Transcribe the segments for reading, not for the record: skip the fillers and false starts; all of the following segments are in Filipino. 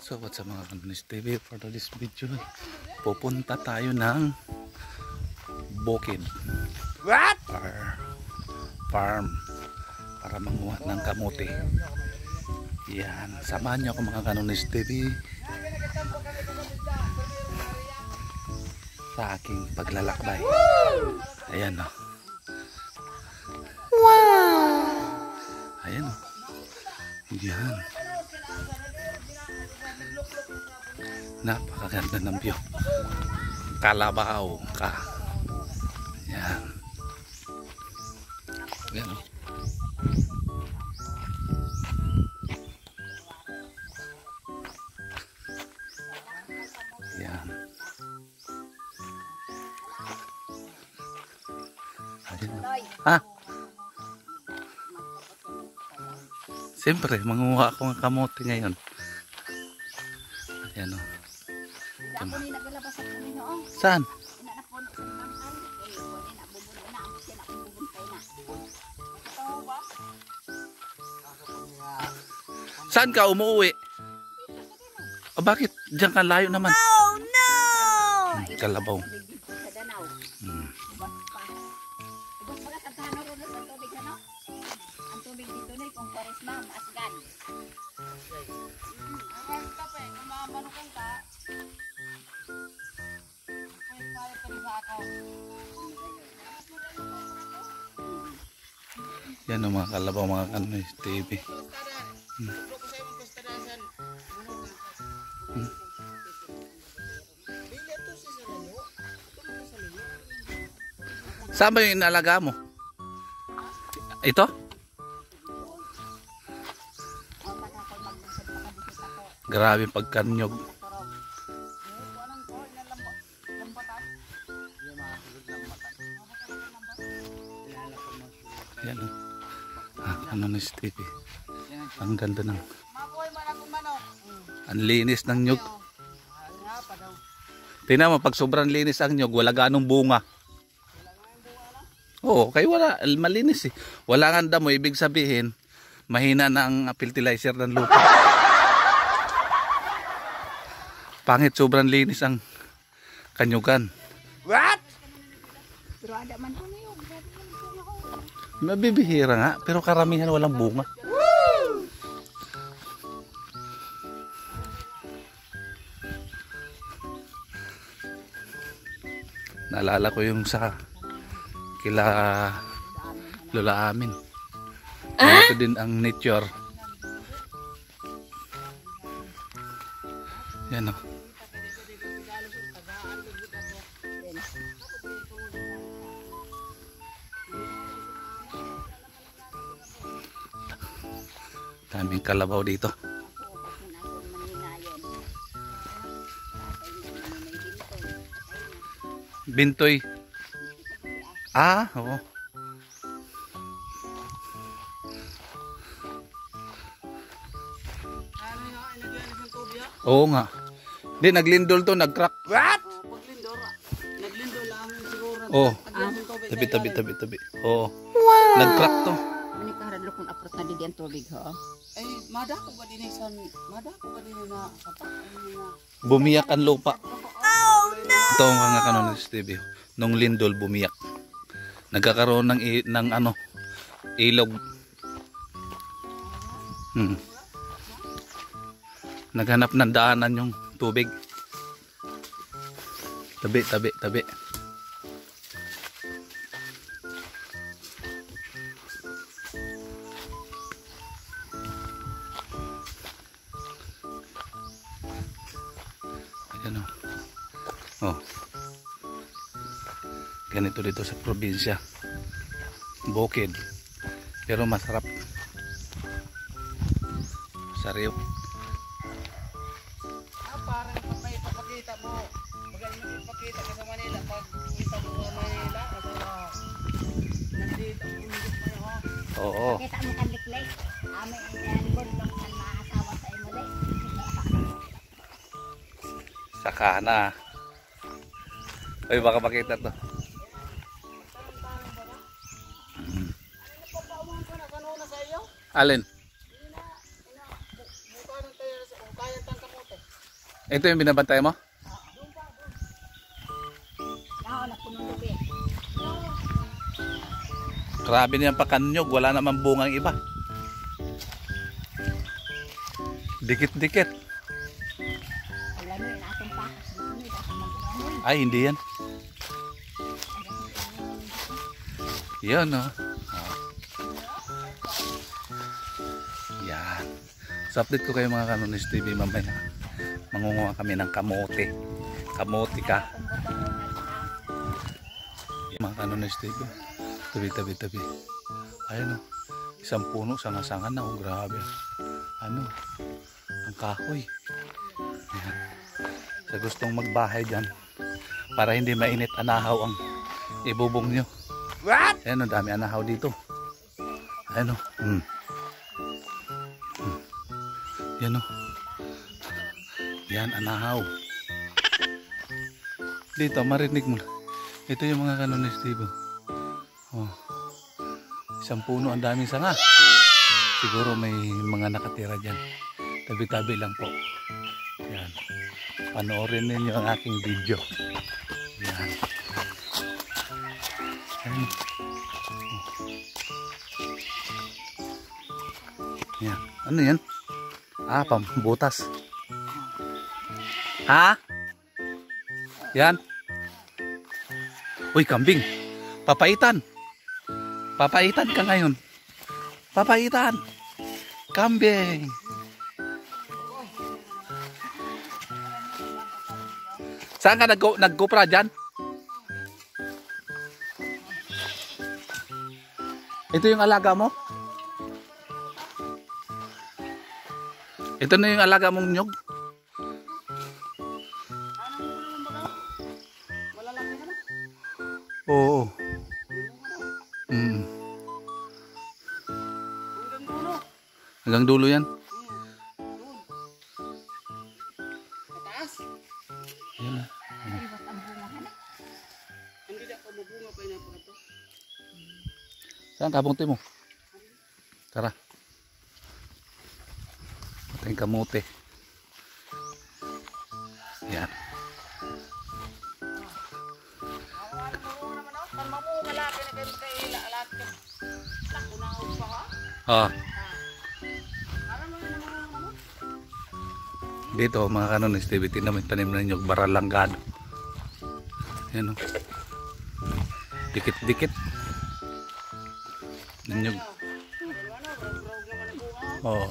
So what's up mga Kanonis TV, for this video pupunta tayo ng bukid farm para manguha ng kamote. Yan, samahan niyo ako mga Kanonis TV sa aking paglalakbay. Ayan o. Wow! Ayan o. Yan. Napakaganda ng view. Kalabaw ka. Yan. Yan o. Yan. Ha? Siyempre, manguha ako ng kamote ngayon. Ayan o. Saan? Saan ka umuwi? O bakit? Diyan ka layo naman. Oh no! Kalabaw. Yan ang mga kalabaw mga Kanonis TV. Saan ba yung inalaga mo? Ito? Grabe pagkanyog. Yan o. Kanonis TV. Ang ganda ng ang linis ng nyug. Tingnan mo, pag sobrang linis ang nyug, wala ganong bunga. Oo, kaya wala, malinis eh. Wala nga damo, ibig sabihin mahina na ang fertilizer ng lupa. Pangit, sobrang linis ang kanyugan. What? Pero ada man po na yun. Mabibihira nga, pero karamihan walang bunga. Woo! Naalala ko yung sa kila lola amin. Ito din ang nature. Yan o. Daming kalabaw dito. Bintoy. Ah, oo. Oo nga. Di, naglindol to, nag-crack. What? Naglindol lang siguro. Oo. Tabi. Oo. Wow. Nag-crack to. Mani ka harad kung aprot na di ang tubig ho. Ay, madako ba din na kapak na Bumiyak ang lupa. Oh no! Ito ang mga Kanonis TV. Nung lindol bumiyak. Nagkakaroon ng ano, ilog. Naghanap ng daanan yung tubig. Tabi. Ayan o. Oh. Ganito dito sa probinsya. Bukid. Pero masarap. Sariw. parang may ipapakita mo. Magaling mo ipakita ka sa Manila pag kita mo sa Manila. Nandito ang ulit mo yun. Oo. Kita mo kan liklik. Ame libon lang kan maasawa sa imuli. Saka na. Uy, baka makita to. Alin? Ito yung binabantay mo? Oo, napunong lubi. Grabe niyang pakanyog. Wala naman bungang iba. Dikit-dikit. Wala nyo, inatong pakas. Dito nyo, dapat mag-uramoy. Ay, hindi yan. Yan, oh. Yan. So, update ko kayo mga Kanonis TV mamaya. Mangunguha kami ng kamote. Kamote ka. Mga Kanonis TV. Tabi. Ayan, oh. Isang puno, sanga-sanga na. Oh, grabe. Ano? Ang kahoy. Yan. Sa gustong magbahay dyan, para hindi mainit anahaw ang ibubong nyo. What? Ayan o, dami anahaw dito. Ayan o. Yan o. Yan, anahaw. Dito, marinig mo. Ito yung mga Kanonis TV. Oh. Isang puno, ang daming sanga. Siguro may mga nakatira dyan. Tabi-tabi lang po. Yan. Panoorin ninyo ang aking video. Yan. Yan. Yan. Ano yan? Ah, pambutas. Ha? Yan. Uy, kambing. Papaitan. Papaitan ka ngayon. Papaitan. Kambing. Saan ka nag-GoPro dyan? Ito yung alaga mo? Ito na yung alaga mong nyog? Malalaki naman. Oo. Mm. Hanggang dulo. Hanggang dulo yan? Mataas. Yan na. Iwas ang bungahan. Hindi na kumubunga pa yun ang ito. Saan kabunti mo? Tara. Ito yung kamote. Yan. Pag mamunga laki na kayo kay laki. Lako na ako pa ha. Ah, Alam mo yun naman. dito mga Kanonis TV, tinamin tanim na nyog baralanggado. Yan o. Dikit-dikit. Nyog. Oo.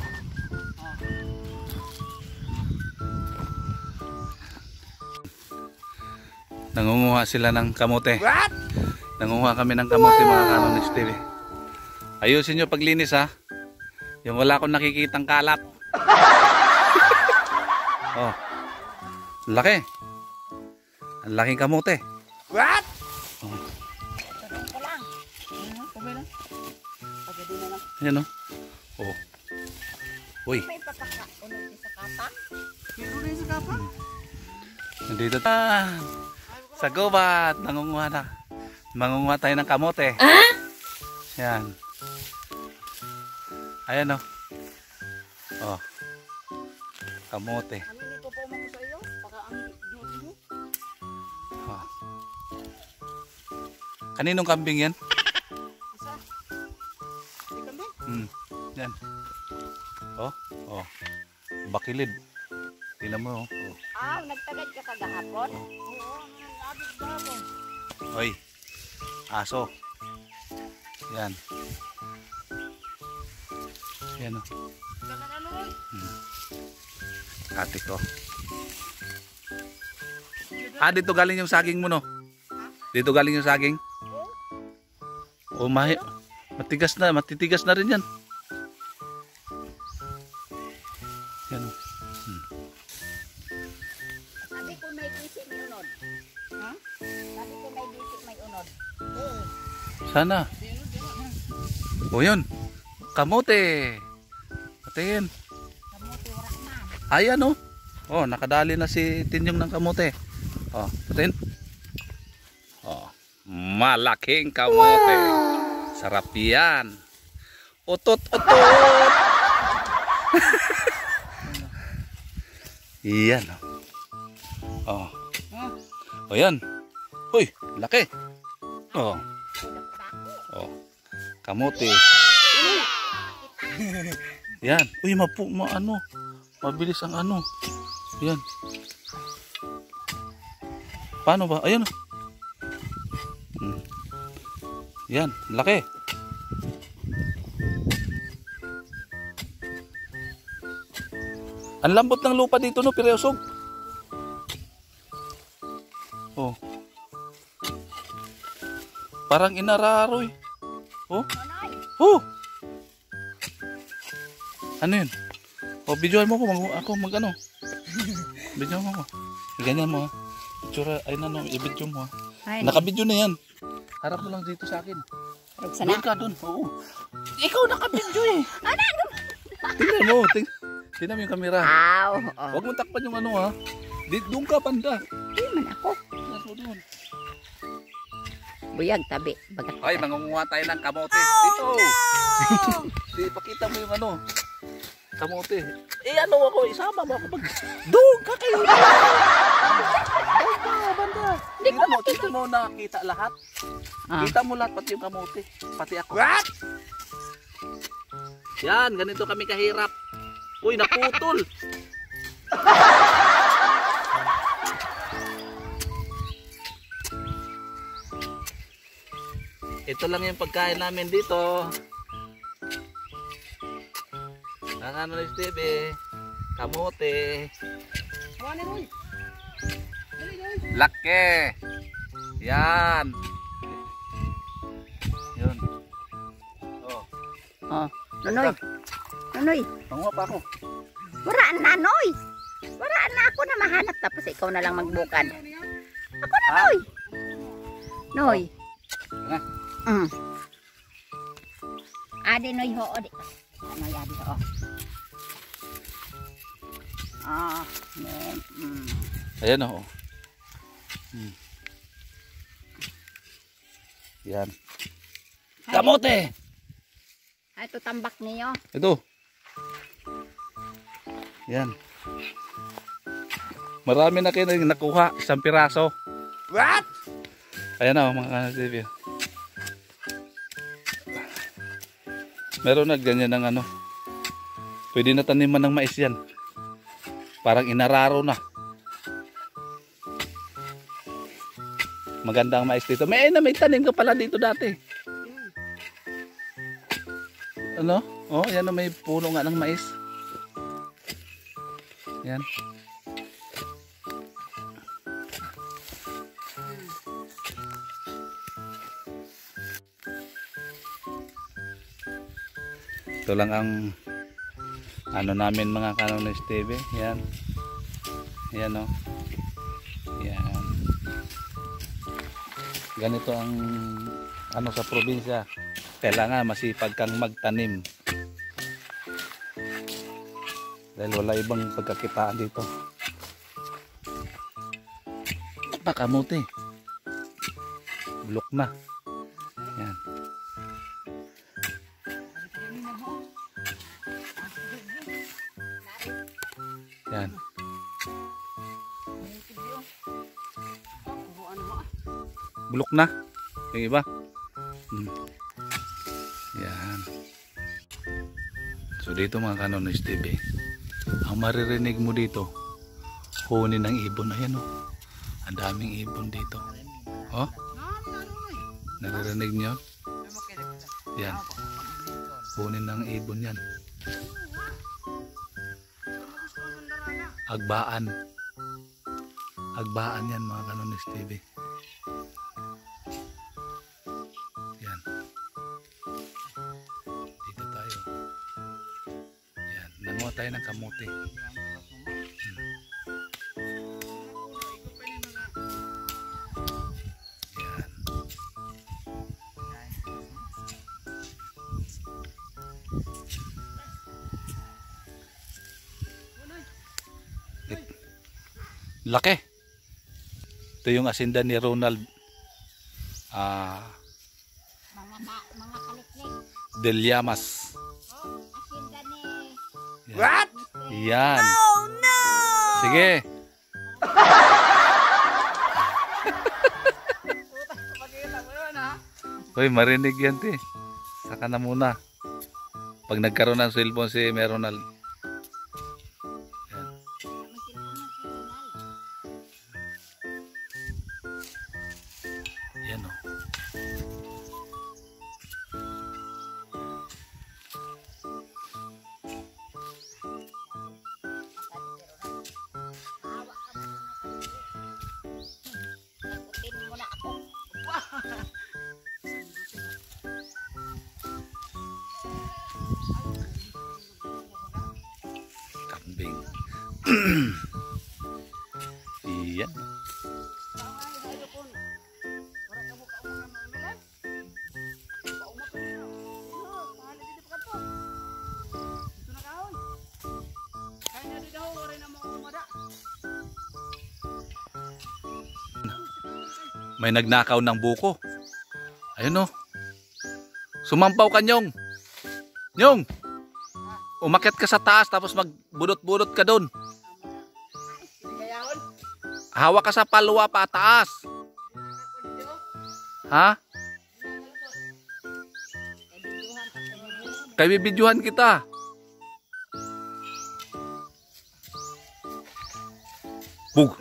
Nangunguha sila ng kamote. What? Nangunguha kami ng kamote mga Kanonis TV. Ayusin nyo paglinis ha. Yung wala akong nakikitang kalat. Oh. Laki. Ang laking kamote. What? Oh. Sarap ko lang. Kumay lang. Pagkadi na lang. Ayan o. Oh. Uy. May pagkakaunod sa kata. Kiro na yung sa kapa. Nandito sa gubat. Nangunguha na. Mangunguha tayo ng kamote. Yan. Ayan o. Oh. Kamote. Ano ko pa mo sa iyo? Baka ang duty mo. Oh. Kaninong kambing yan? Isa. Hindi kami. Yan. Oh. Oh. Bakilid. Tingnan mo. Oh. Ah, nagtagad ka kagahapon? Oo, abis ba ako? Oy. Aso. Yan. Yan o. Dagan ano ron? Ate ko. Ah, dito galing yung saging mo, no? Dito galing yung saging? O, matigas na, matitigas na rin yan. Yan. Sabi ko may bisik may unod. Ha? Sabi ko may bisik may unod. Oo. Sana. O, yun. Kamote. Patingin. Kamuti warak man. Ayan, oh. Oh, nakadali na si Tinyong ng kamote. Oh, patingin. Oh, malaking kamote. Sarap yan. Utot-utot. Iyan, oh. Oh. Ha? O yan. Uy, laki. Oh. Oh. Kamote. Yan. Uy, ano. Mabilis ang ano. Yan. Paano ba? Ayan. Yan, laki. Ang lambot ng lupa dito, no, Pireosog. Oh. Parang inararoy. Oh. Oh. Ano yun? Oh, videoan mo ako mag ano. Videoan mo ako. Ganyan mo. Itsura, ay na, i-video mo. Naka-video na yan. Harap mo lang dito sa akin. Doon ka, doon. Oo. Ikaw naka-video eh. Tingnan mo. Tingnan mo yung camera. Huwag mo takpan yung ano ha. Doon ka, banda. Hindi man ako. Nasa doon. Buyag, tabi. Bagat. Ay, mangunguha tayo ng kamote. Dito. Pakita mo yung ano. Kamote. Eh, ano ako? Isama mo ako. Doon ka kayo. Doon ka, banda. Tingnan mo nakita lahat. Kita mo lahat, pati yung kamote. Pati ako. What? Yan, ganito kami kahirap. Uy, naputol. Ito lang yung pagkain namin dito. Ang ano ni Steve, kamote. Laki. Yan. Yun. Oh. Nonoy. Nonoy. Manguha pa ako. Wala na, Noy. Wala na ako na mahanap. Tapos ikaw na lang magbukad. Ako na, Noy. Noy. Adi, Noy, ho. Noy, adi, ho. Ayan o. Yan. Kamote! Ito tambak niyo. Ito. Yan. Marami na kayo nakuha. Isang piraso. What? Ayan o mga kanasibyo. Meron na ganyan ng ano. Pwede na taniman ng mais yan. Parang inararo na. Maganda ang mais dito. May tanim ka pala dito dati. Ano? Oh, yan o, may puno nga ng mais. Yan. Ito lang ang ano namin mga Kanonis TV. Yan. Yan o. Yan. Ganito ang ano sa probinsya. Kailangan masipag kang magtanim. Dahil wala ibang pagkakitaan dito. Pakamuti. Bulok na. Yan. Yan. Bulok na. Yung iba. Yan. So dito mga Kanonis TV, ang maririnig mo dito, huni ng ibon. Ayan o. Ang daming ibon dito. Oh? Naririnig nyo? Yan. Huni ng ibon yan. Agbaan. Agbaan yan mga Kanonis TV. Yan. Dito tayo. Yan. Nanguha tayo ng kamote. Yan. Laki. Ito yung asinda ni Ronald Mga kaliklik. Del Llamas. Asinda ni... What? Yan. Oh no! Sige. Hoy, marinig yan, te. Saka na muna. Pag nagkaroon ng cellphone si Meronal. Yan. Yan, oh. Nagutin mo na ako. Kambing. Yan. May nagnakaw ng buko. Ayun, oh. Sumampaw ka, Nyong. Nyong! Umakyat ka sa taas tapos magbudot-budot ka doon. Hawak ka sa palwa pa taas. Ha? Kaya bibidyohan kita. Bug.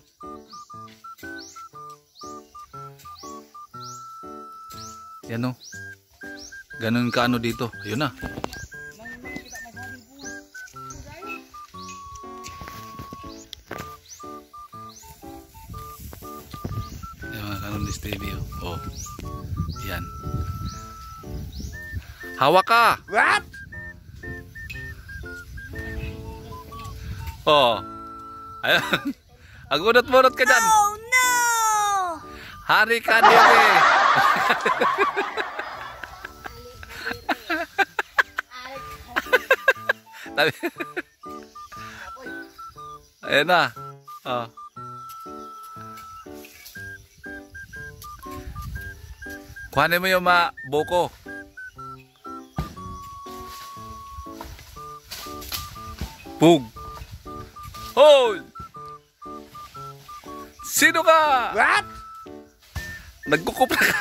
Yan, oh. Ganun ka ano dito. Ayun na. Yan mga kanon this TV, oh. Oh. Yan. Hawak ka. What? Oh. Ayun. Agudot-budot ka dyan. Oh no! Hari ka dito. Ayan na. Oh. Kuhanin mo yung buko. Pug. Hoy! Sino ka? What? Nagkukupra ka.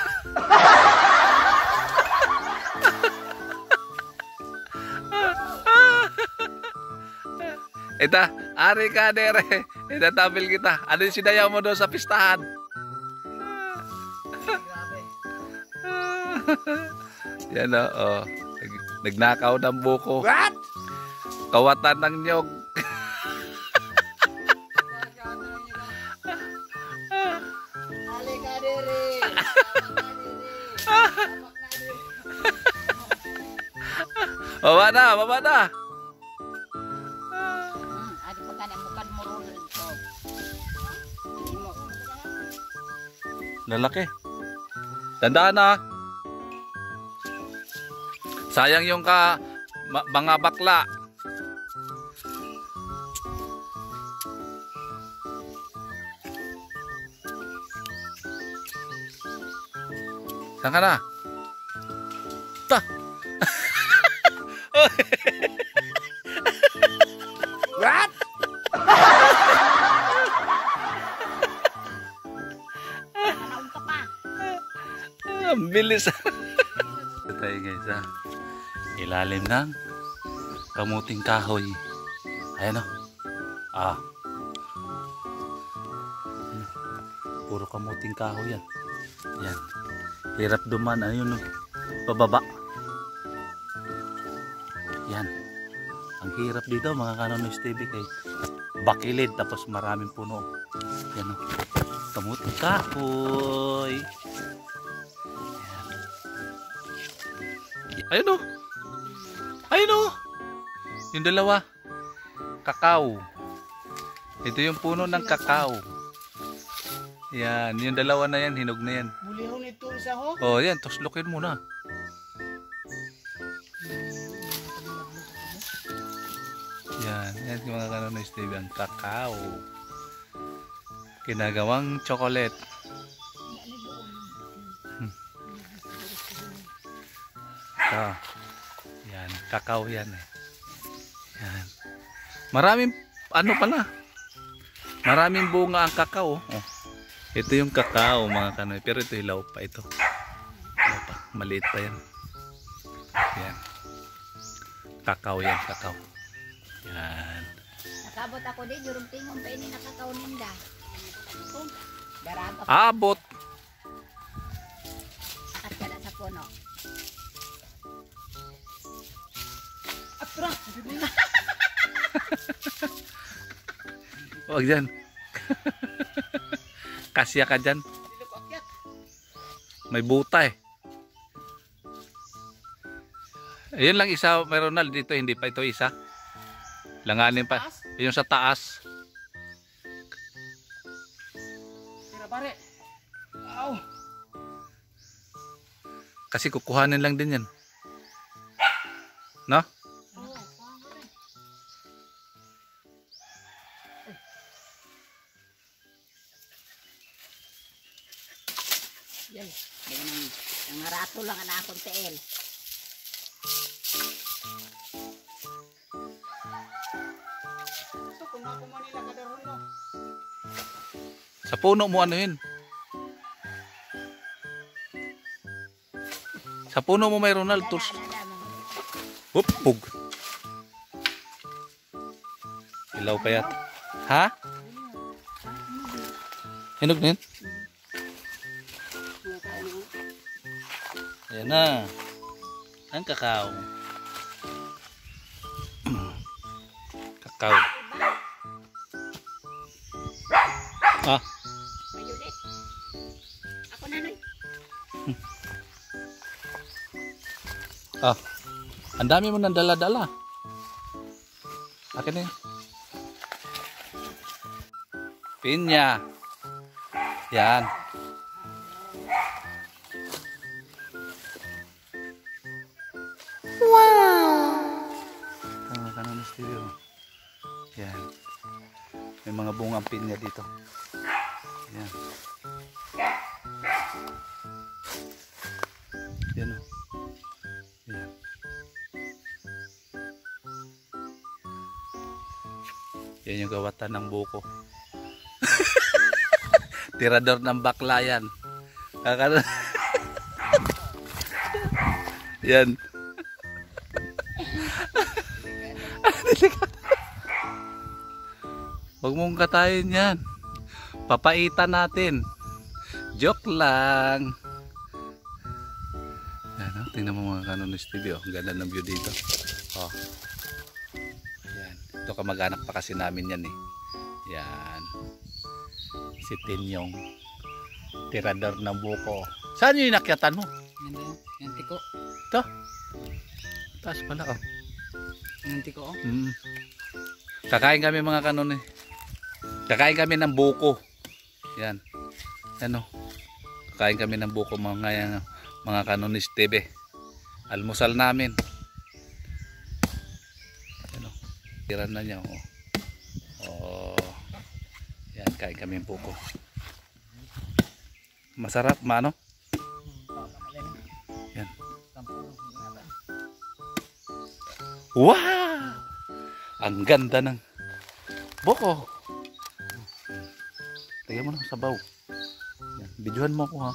Ita, ari ka dere. Ita, tabil kita. Ano yung sinayaw mo doon sa pistahan? Yan, oh. Nagnakaw ng buko. What? Kawatan ng nyog. Halika diri. Baba na, baba na. Adi pa ka na mukad mo ron dito. Lalaki. Tandaan na. Sayang yung mga bakla. Saan ka na? Ta! What? Manaon ka pa. Ang bilis. Ito tayo guys, ha. Ilalim ng kamuting kahoy. Ayan, o. Ah. Puro kamuting kahoy yan. Yan. Hirap duman. Ayun, o. Pababa. Yan. Ang hirap dito mga Kanonoys TV kay bakilid tapos maraming puno. Yan, o. Kamuting kahoy. Ayun, o. Ayun, o. Yung dalawa. Kakao. Ito yung puno ng kakao. Yan. Yung dalawa na yan. Hinog na yan. Bulihon ito isa ho. Oh, yan. Tuslukin mo na. Yan. Yan yung mga Kanonoys TV. Ang kakao. Kinagawang chocolate. Ah. Yan. Kakao yan eh. Yan. Maraming ano pala. Maraming bunga ang kakao. Oh. Ito yung kakao mga Kanonoy. Pero ito hilaw pa ito. Hilaw pa. Maliit pa yan. Yan. Kakao yan, kakao. Yan. Nakabot ako din, jurong tingong pa ini nakakaunin da. Daraba Abot. at kada sa puno. Atra! Huwag dyan. Kasya ka dyan. Hindi ko akyat. May buta eh. Ayun lang isa, meron na dito, hindi pa ito isa. Langanin pa. Yung sa taas. Tira pare. Aw! Kasi kukuhanin lang din yan. No? Yan. Ganyan ang rato lang ang akong tel. So kung ako Manila kadarhon mo. Sa puno mo ano yun? Sa puno mo may Ronald tools. Hup, pug. Ilaw pa yan. Ha? Hinog na yun? Ayan na. Ang kakao. Kakao. Ah, Mayulit. Ako na noy. ah. Ang dami mo nang dala-dala. Akin na yun. Pinya. Yan. Tama ka na ng stereo. Yan. May mga bungang pinya dito. Yan. Yan o. Yan. Yan yung gawatan ng buko. Tirador ng bakla yan. Yan. Huwag mong katayin yan. Papaitan natin. Joke lang. Yan, oh. Tingnan mo mga Canonis TV. Oh. Ang ganda ng view dito. Oh. Yan. Ito kamag-anak pa kasi namin yan eh. Yan. Si Tinyong. Tirador ng buko. Saan yung inakyatan mo? Yan daw. Yan tiko. Ito. Taas pala oh. Yan tiko oh. Kakain kami mga Canonis. Kakain kami ng buko. Yan. Ano? Kakain kami ng buko mga Canonis TV. Almusal namin. Ano? Tiran na niya oh. Oh. Yan, kain kami ng buko. Masarap, maano? Yan. Wow! Ang ganda ng buko. Lagyan mo ng sabaw. Yan. Videohan mo ako ha.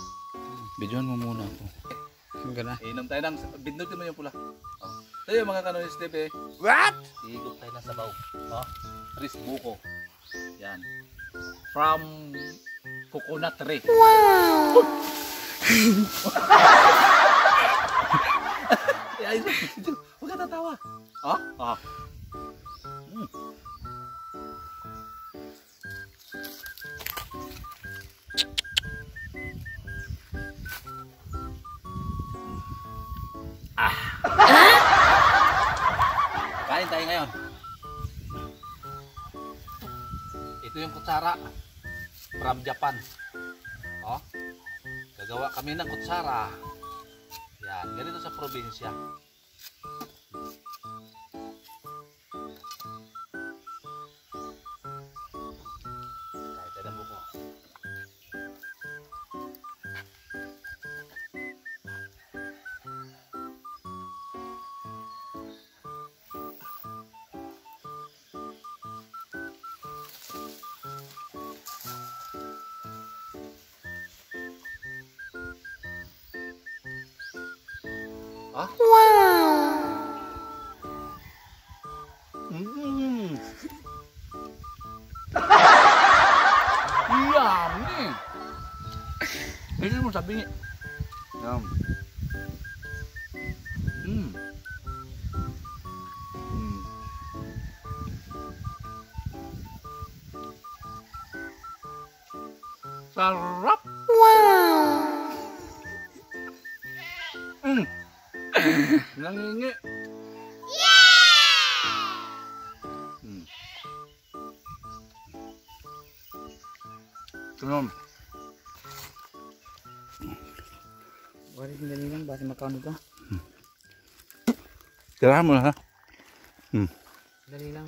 Videohan mo muna ako. Ang gana. Inom tayo ng... Bindutin mo yung pula. Oh. Tayo mga Canonis TV. What? Higop tayo ng sabaw. Oh. Tris buko. Yan. From coconut tree. Wow! Ay, huwag ka tatawa. Oh? Oh. Kain tayo ngayon. Ito yung kutsara from Japan. Oh. Gagawa kami ng kutsara. Yan, ganito sa probinsya. Kain tayo ng buko. Ah? Mm. Yummy! Hindi mo sabi niya. Yum. Mm. Mm. Sarap! Mm. Nangingi. Mm. Tingnan. Wala din dali lang, basta makaon ito. Tirahan mo na ha. Dali lang,